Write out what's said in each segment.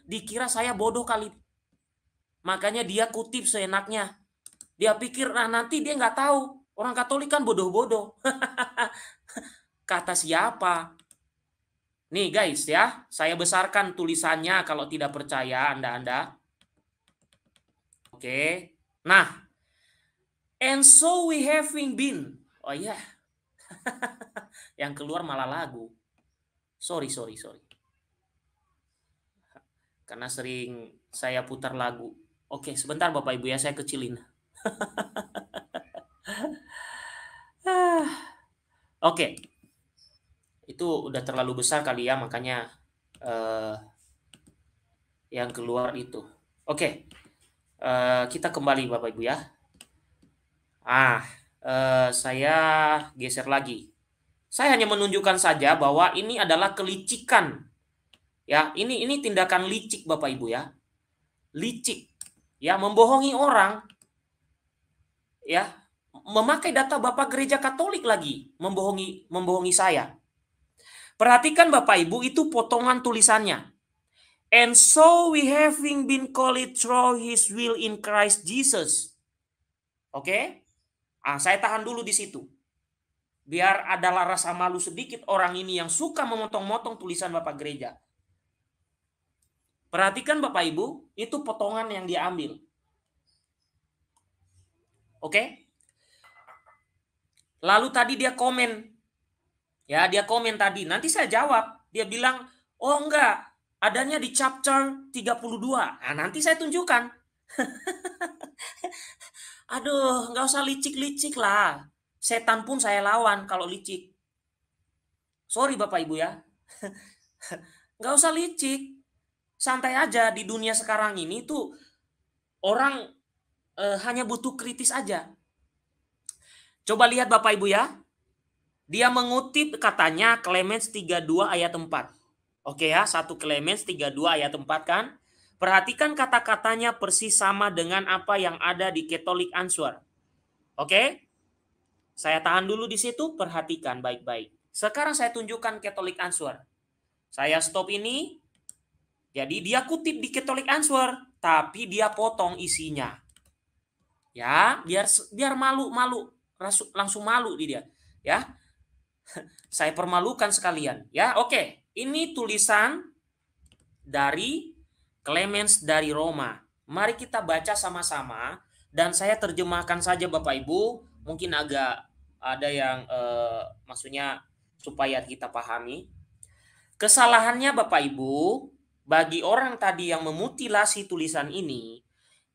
dikira saya bodoh kali. Makanya dia kutip seenaknya. Dia pikir, nah nanti dia nggak tahu. Orang Katolik kan bodoh-bodoh. Kata siapa? Nih guys ya, saya besarkan tulisannya kalau tidak percaya Anda-Anda. Oke. Nah, and so we having been. Oh iya. Yang keluar malah lagu. Sorry. Karena sering saya putar lagu. Oke, sebentar Bapak Ibu ya, saya kecilin. Oke. Itu udah terlalu besar kali ya, makanya yang keluar itu. Oke. Kita kembali Bapak Ibu ya. Saya geser lagi. Saya hanya menunjukkan saja bahwa ini adalah kelicikan. Ya, ini tindakan licik Bapak Ibu ya. Licik. Ya, membohongi orang. Ya, memakai data Bapak Gereja Katolik lagi, membohongi saya. Perhatikan Bapak Ibu, itu potongan tulisannya. And so we having been called through his will in Christ Jesus. Oke? Saya tahan dulu di situ. Biar adalah rasa malu sedikit orang ini yang suka memotong-motong tulisan Bapak Gereja. Perhatikan Bapak Ibu, itu potongan yang diambil. Oke? Lalu tadi dia komen. Ya, dia komen tadi. Nanti saya jawab. Dia bilang, oh enggak, adanya di chapter 32. Nah, nanti saya tunjukkan. Aduh, nggak usah licik-licik lah. Setan pun saya lawan kalau licik. Sorry Bapak Ibu ya. Nggak usah licik. Santai aja, di dunia sekarang ini tuh orang hanya butuh kritis aja. Coba lihat Bapak Ibu ya. Dia mengutip katanya Clemens 32 ayat 4. Oke ya, 1 Clemens 32 ayat 4 kan. Perhatikan kata-katanya persis sama dengan apa yang ada di Catholic Answer. Oke? Saya tahan dulu di situ, perhatikan baik-baik. Sekarang saya tunjukkan Catholic Answer. Saya stop ini. Jadi dia kutip di Catholic Answer, tapi dia potong isinya. Ya, biar malu-malu, langsung malu dia. Ya. Saya permalukan sekalian, ya. Oke, ini tulisan dari Clemens dari Roma. Mari kita baca sama-sama dan saya terjemahkan saja Bapak Ibu. Mungkin agak ada yang maksudnya supaya kita pahami. Kesalahannya Bapak Ibu, bagi orang tadi yang memutilasi tulisan ini,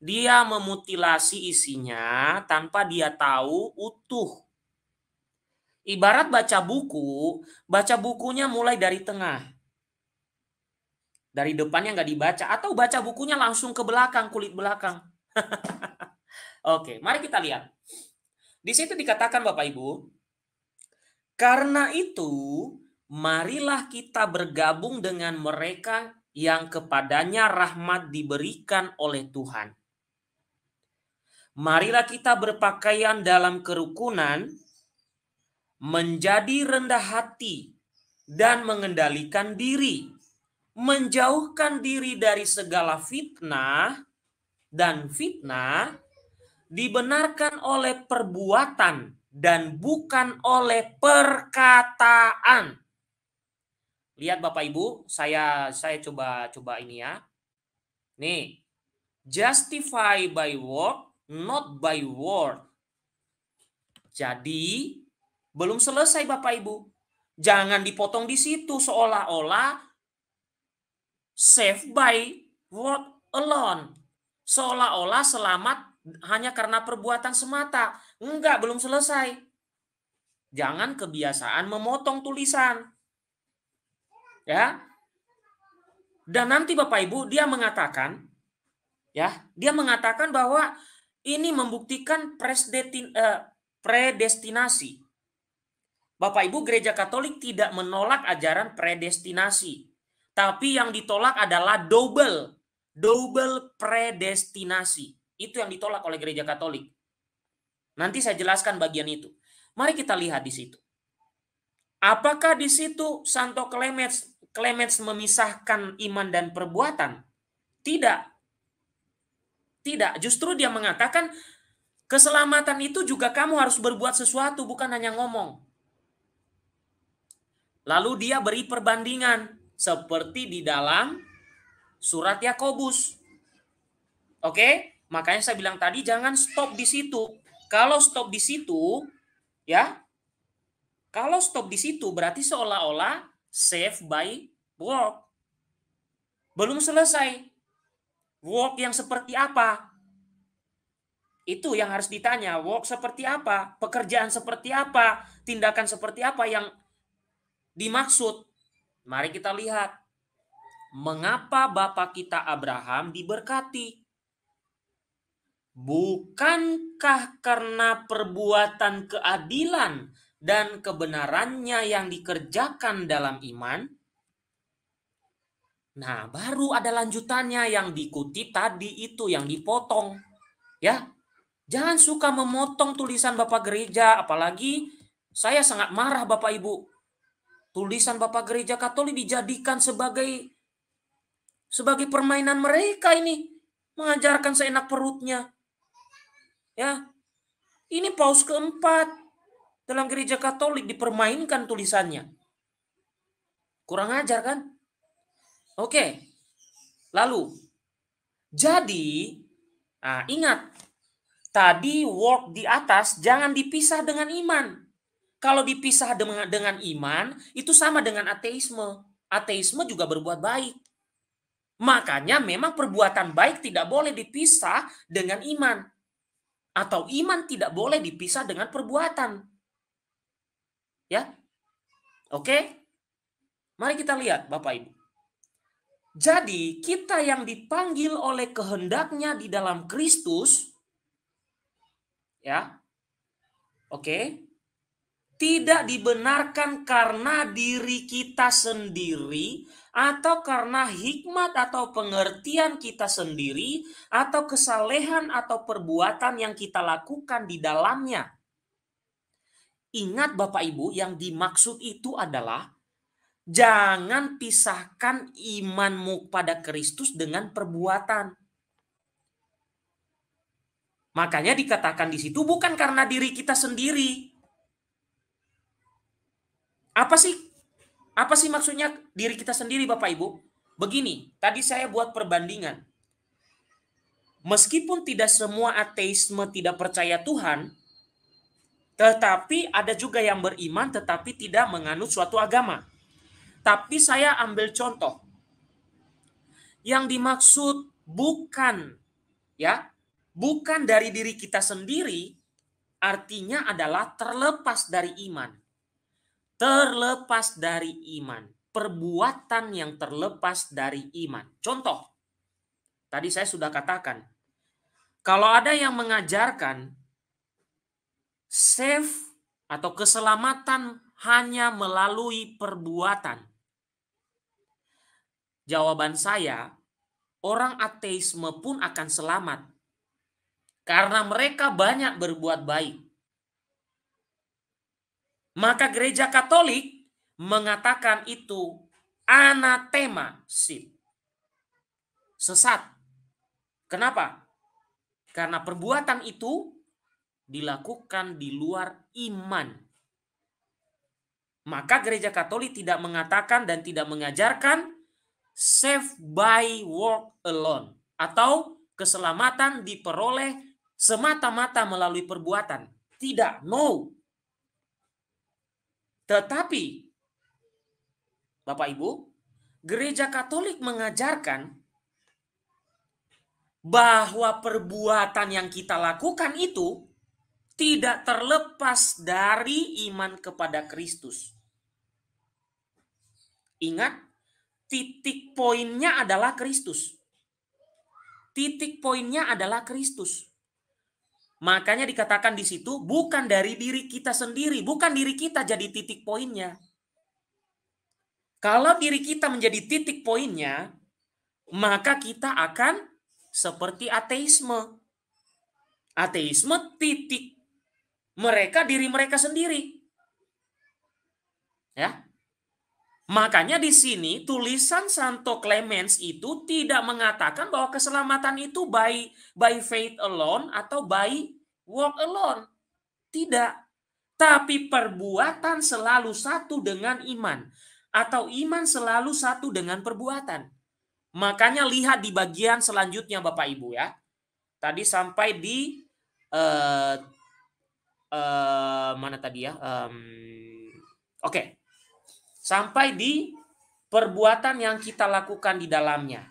dia memutilasi isinya tanpa dia tahu utuh. Ibarat baca bukunya mulai dari tengah. Dari depannya nggak dibaca, atau baca bukunya langsung ke belakang, kulit belakang. Oke, mari kita lihat. Di situ dikatakan Bapak Ibu, karena itu marilah kita bergabung dengan mereka yang kepadanya rahmat diberikan oleh Tuhan. Marilah kita berpakaian dalam kerukunan, menjadi rendah hati dan mengendalikan diri, menjauhkan diri dari segala fitnah dan fitnah, dibenarkan oleh perbuatan dan bukan oleh perkataan. Lihat Bapak Ibu, saya coba ini ya. Nih, justify by word, not by word. Jadi belum selesai Bapak Ibu. Jangan dipotong di situ seolah-olah save by word alone. Seolah-olah selamat hanya karena perbuatan semata. Enggak, belum selesai. Jangan kebiasaan memotong tulisan. Ya. Dan nanti Bapak Ibu dia mengatakan bahwa ini membuktikan predestinasi. Bapak Ibu, Gereja Katolik tidak menolak ajaran predestinasi. Tapi yang ditolak adalah double predestinasi. Itu yang ditolak oleh Gereja Katolik. Nanti saya jelaskan bagian itu. Mari kita lihat di situ. Apakah di situ Santo Clemens memisahkan iman dan perbuatan? Tidak. Tidak. Justru dia mengatakan keselamatan itu juga kamu harus berbuat sesuatu, bukan hanya ngomong. Lalu dia beri perbandingan seperti di dalam surat Yakobus. Oke? Makanya saya bilang tadi jangan stop di situ. Kalau stop di situ, ya. Kalau stop di situ berarti seolah-olah save by work. Belum selesai. Work yang seperti apa? Itu yang harus ditanya. Work seperti apa? Pekerjaan seperti apa? Tindakan seperti apa yang dimaksud? Mari kita lihat. Mengapa Bapak kita Abraham diberkati? Bukankah karena perbuatan keadilan dan kebenarannya yang dikerjakan dalam iman? Nah, baru ada lanjutannya yang diikuti tadi itu yang dipotong. Ya, jangan suka memotong tulisan Bapak Gereja, apalagi saya sangat marah Bapak Ibu. Tulisan Bapak Gereja Katolik dijadikan sebagai permainan mereka ini, mengajarkan seenak perutnya. Ya, ini Paus keempat dalam gereja Katolik dipermainkan tulisannya. Kurang ajar kan? Oke. Lalu, jadi, ingat, tadi work di atas jangan dipisah dengan iman. Kalau dipisah dengan iman, itu sama dengan ateisme. Ateisme juga berbuat baik. Makanya memang perbuatan baik tidak boleh dipisah dengan iman. Atau iman tidak boleh dipisah dengan perbuatan. Ya. Oke? Mari kita lihat Bapak Ibu. Jadi kita yang dipanggil oleh kehendaknya di dalam Kristus, ya, oke, tidak dibenarkan karena diri kita sendiri atau karena hikmat atau pengertian kita sendiri atau kesalehan atau perbuatan yang kita lakukan di dalamnya. Ingat Bapak Ibu, yang dimaksud itu adalah jangan pisahkan imanmu pada Kristus dengan perbuatan. Makanya dikatakan di situ bukan karena diri kita sendiri. Apa sih maksudnya diri kita sendiri Bapak Ibu? Begini, tadi saya buat perbandingan. Meskipun tidak semua ateisme tidak percaya Tuhan, tetapi ada juga yang beriman tetapi tidak menganut suatu agama. Tapi saya ambil contoh. Yang dimaksud bukan dari diri kita sendiri, artinya adalah terlepas dari iman. Terlepas dari iman. Perbuatan yang terlepas dari iman. Contoh, tadi saya sudah katakan, kalau ada yang mengajarkan save atau keselamatan hanya melalui perbuatan, jawaban saya, orang ateisme pun akan selamat. Karena mereka banyak berbuat baik. Maka gereja Katolik mengatakan itu anatema sin. Sesat. Kenapa? Karena perbuatan itu dilakukan di luar iman. Maka gereja Katolik tidak mengatakan dan tidak mengajarkan save by work alone. Atau keselamatan diperoleh semata-mata melalui perbuatan. Tidak, no. Tetapi, Bapak Ibu, gereja Katolik mengajarkan bahwa perbuatan yang kita lakukan itu tidak terlepas dari iman kepada Kristus. Ingat, titik poinnya adalah Kristus. Titik poinnya adalah Kristus. Makanya dikatakan di situ bukan dari diri kita sendiri, bukan diri kita jadi titik poinnya. Kalau diri kita menjadi titik poinnya, maka kita akan seperti ateisme. Ateisme titik mereka diri mereka sendiri. Ya. Makanya di sini tulisan Santo Clemens itu tidak mengatakan bahwa keselamatan itu by faith alone atau by work alone. Tidak. Tapi perbuatan selalu satu dengan iman. Atau iman selalu satu dengan perbuatan. Makanya lihat di bagian selanjutnya Bapak Ibu ya. Tadi sampai di mana tadi ya? Oke. Sampai di perbuatan yang kita lakukan di dalamnya.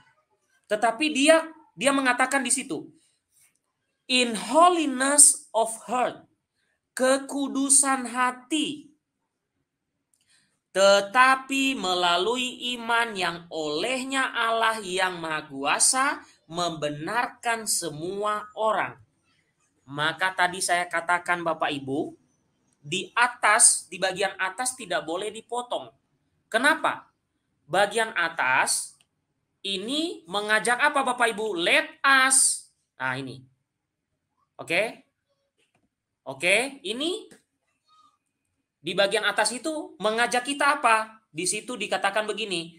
Tetapi dia mengatakan di situ, in holiness of heart, kekudusan hati, tetapi melalui iman yang olehnya Allah yang Maha Kuasa membenarkan semua orang. Maka tadi saya katakan Bapak Ibu, di atas, di bagian atas tidak boleh dipotong. Kenapa? Bagian atas ini mengajak apa Bapak Ibu? Let us. Nah ini. Oke. Oke, ini di bagian atas itu mengajak kita apa? Di situ dikatakan begini.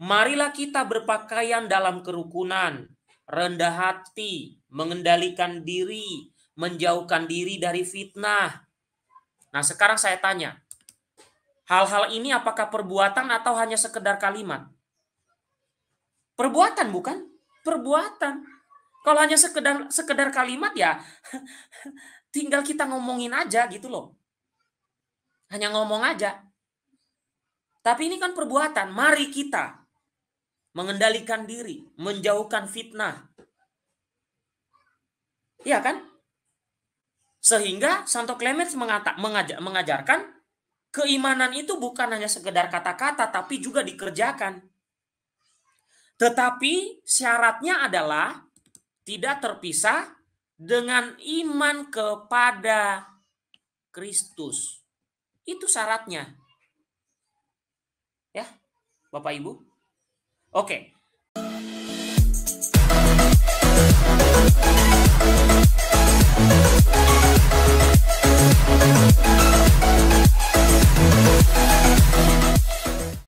Marilah kita berpakaian dalam kerukunan, rendah hati, mengendalikan diri, menjauhkan diri dari fitnah. Nah, sekarang saya tanya. Hal-hal ini apakah perbuatan atau hanya sekedar kalimat? Perbuatan bukan? Perbuatan. Kalau hanya sekedar kalimat ya tinggal kita ngomongin aja gitu loh. Hanya ngomong aja. Tapi ini kan perbuatan. Mari kita mengendalikan diri, menjauhkan fitnah. Iya kan? Sehingga Santo Clemens mengajarkan keimanan itu bukan hanya sekedar kata-kata tapi juga dikerjakan. Tetapi syaratnya adalah tidak terpisah dengan iman kepada Kristus. Itu syaratnya. Ya, Bapak Ibu. Oke,